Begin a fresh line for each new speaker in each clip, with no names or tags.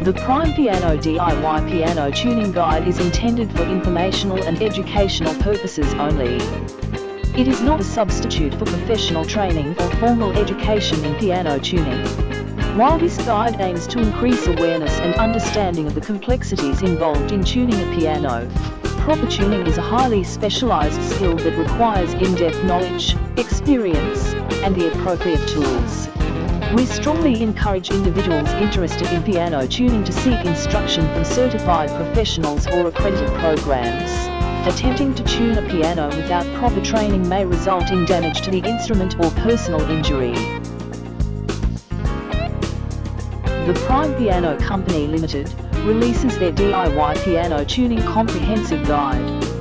The Prime Piano DIY Piano Tuning Guide is intended for informational and educational purposes only. It is not a substitute for professional training or formal education in piano tuning. While this guide aims to increase awareness and understanding of the complexities involved in tuning a piano, proper tuning is a highly specialized skill that requires in-depth knowledge, experience, and the appropriate tools. We strongly encourage individuals interested in piano tuning to seek instruction from certified professionals or accredited programs. Attempting to tune a piano without proper training may result in damage to the instrument or personal injury. The Prime Piano Company Limited releases their DIY Piano Tuning Comprehensive Guide.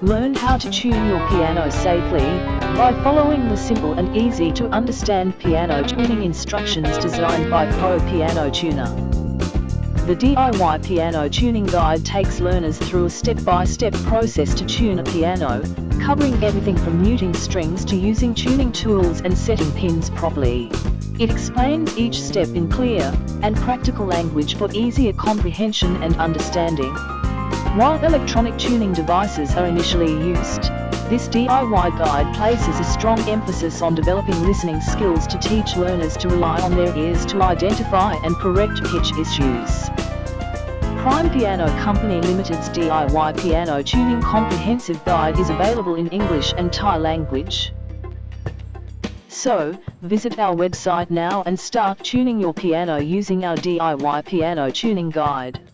Learn how to tune your piano safely by following the simple and easy to understand piano tuning instructions designed by Pro Piano Tuner. The DIY Piano Tuning Guide takes learners through a step-by-step process to tune a piano, covering everything from muting strings to using tuning tools and setting pins properly. It explains each step in clear and practical language for easier comprehension and understanding. While electronic tuning devices are initially used, this DIY guide places a strong emphasis on developing listening skills to teach learners to rely on their ears to identify and correct pitch issues. Prime Piano Company Limited's DIY Piano Tuning Comprehensive Guide is available in English and Thai language. So, visit our website now and start tuning your piano using our DIY Piano Tuning Guide.